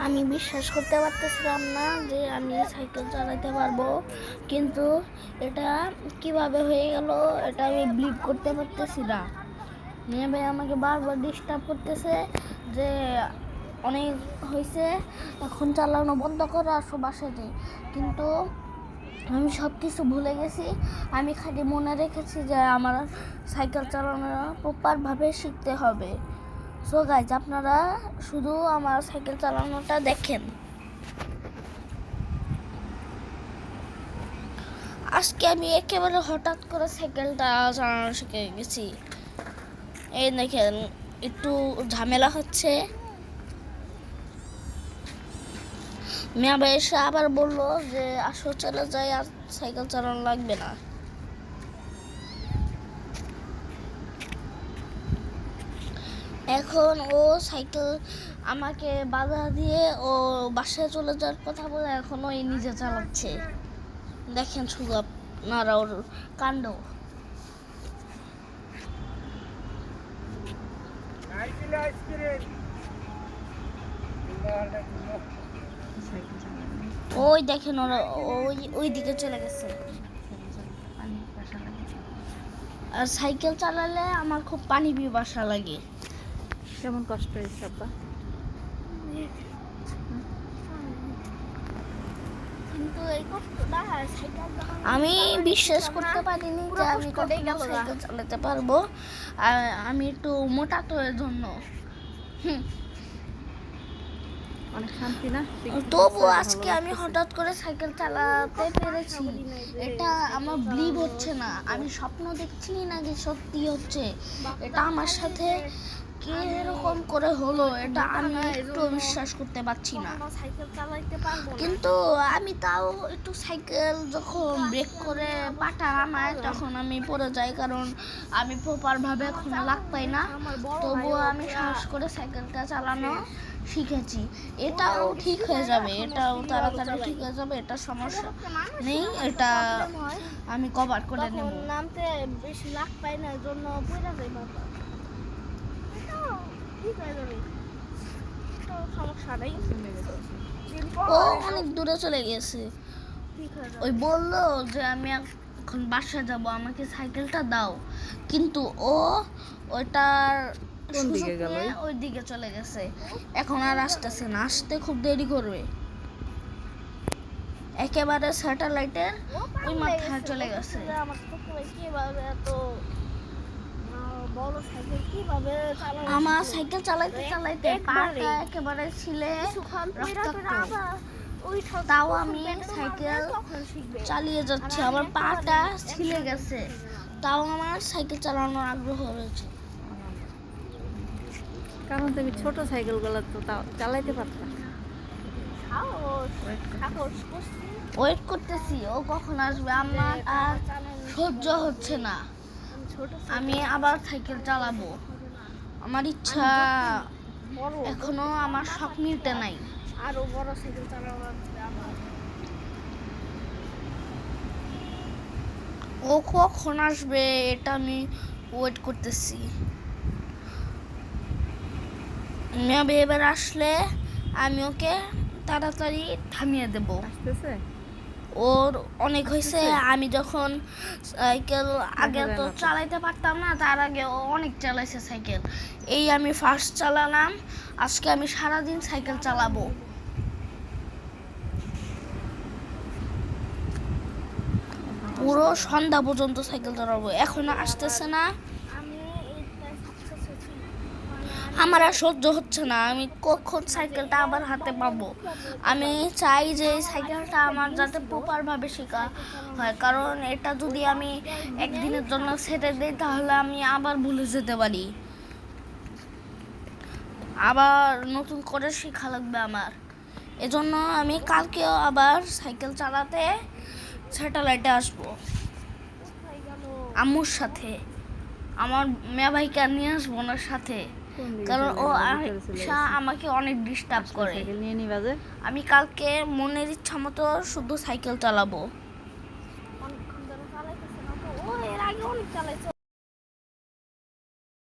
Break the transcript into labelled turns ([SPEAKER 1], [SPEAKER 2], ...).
[SPEAKER 1] আমি বিশ্বাস করতে পারতেছিলাম না যে আমি সাইকেল চালাতে পারবো, কিন্তু এটা কিভাবে হয়ে গেল এটা আমি বিলিভ করতে পারতেছি না। মেয়ে ভাই আমাকে বারবার ডিস্টার্ব করতেছে যে অনেক হয়েছে, এখন চালানো বন্ধ করে আসো বাসাতে। কিন্তু আমি সব কিছু ভুলে গেছি। আমি খালি মনে রেখেছি যে আমার সাইকেল চালানো প্রপারভাবে শিখতে হবে। সো গাইজ, আপনারা শুধু আমার সাইকেল চালানোটা দেখেন। আজকে আমি একেবারে হঠাৎ করে সাইকেলটা চালানো শিখে গেছি। এই দেখেন, একটু ঝামেলা হচ্ছে। মিয়া ভাই এসে আবার বললো যে আসো চলে যাই, আর সাইকেল চালানো লাগবে না। এখন ও সাইকেল আমাকে বাধা দিয়ে ও বাসায় চলে যাওয়ার কথা বলে এখন ওই নিজে চালাচ্ছে। দেখেন শুধু আপনারা ওর কাণ্ড। ওই দেখেন ওরা ওই দিকে চলে গেছে। আর সাইকেল চালালে আমার খুব পানি পিপাসা লাগে।
[SPEAKER 2] কেমন কষ্ট হয়েছে আব্বা?
[SPEAKER 1] আমি বিশ্বাস করতে পারিনি যে আমি কখনো সাইকেল চালাতে পারবো। আর আমি একটু মোটা তো এর জন্য।
[SPEAKER 2] অনেক শান্তি না?
[SPEAKER 1] তবু আজকে আমি হঠাৎ করে সাইকেল চালাতে পেরেছি, এটা আমার বিলিভ হচ্ছে না। আমি স্বপ্ন দেখছি নাকি সত্যি হচ্ছে, এটা আমার সাথে কি এরকম করে হলো এটা আমি একটু বিশ্বাস করতে পারছি না। কিন্তু আমি তাও একটু সাইকেল যখন ব্রেক করে পাটা নামায় তখন আমি পড়ে যাই, কারণ আমি প্রপারভাবে এখন লাগ পাই না। তবুও আমি সাহস করে সাইকেলটা চালানো শিখেছি। এটাও ঠিক হয়ে যাবে, এটাও তাড়াতাড়ি ঠিক হয়ে যাবে, এটা সমস্যা নেই, এটা আমি কভার করে নেব। নামতে বেশি লাগ পাই না, জন্য পড়ে যাই বাবা। ও অনেক দূরে চলে গেছে। ওই বললো যে আমি এখন বাসায় যাব, আমাকে সাইকেলটা দাও, কিন্তু ও ওইটার ওই দিকে চলে গেছে। এখন আর আসতেছে না, আসতে খুব দেরি করবে। একেবারে স্যাটেলাইটের ওই মাথায় চলে গেছে। আমার সাইকেল চালাইতে চালাইতে পাটা একেবারে ছিলে রক্তাক্ত। তাও আমি সাইকেল চালিয়ে যাচ্ছি, আমার পাটা ছিলে গেছে, তাও আমার সাইকেল চালানোর আগ্রহ রয়েছে।
[SPEAKER 2] কারণ তুমি ছোট সাইকেল গুলো তো চালাইতে পারতা।
[SPEAKER 1] ওয়েট করতেছি ও কখন আসবে, আমার আর সহ্য হচ্ছে না। আমি আবার সাইকেল চালাবো, আমার ইচ্ছা এখনো, আমার শখ মিটে নাই। আরো বড় সাইকেল চালাবো। ও কখন আসবে এটা আমি ওয়েট করতেছি। এবার আসলে আমি ওকে তাড়াতাড়ি থামিয়ে দেব। ওর অনেক হয়েছে, আমি যখন সাইকেল আগে তো চালাইতে পারতাম না, তার আগে ও অনেক চালাইছে সাইকেল। এই আমি ফার্স্ট চালালাম, আজকে আমি সারাদিন সাইকেল চালাবো। পুরো সন্ধ্যা পর্যন্ত সাইকেল চালাবো। এখনো আসতেছে না, আমার আর সহ্য হচ্ছে না। আমি কখন সাইকেলটা আবার হাতে পাবো। আমি চাই যে এই সাইকেলটা আমার যাতে প্রপারভাবে শেখা হয়, কারণ এটা যদি আমি একদিনের জন্য ছেড়ে দিই তাহলে আমি আবার ভুলে যেতে পারি, আবার নতুন করে শেখা লাগবে আমার। এজন্য আমি কালকেও আবার সাইকেল চালাতে স্যাটেলাইটে আসবো আম্মুর সাথে। আমার মেয়ে ভাইকে নিয়ে আসবো ওনার সাথে, কারণ ও আমাকে অনেক ডিস্টার্ব করে। আমি কালকে মনের ইচ্ছা মতো শুধু সাইকেল চালাবো।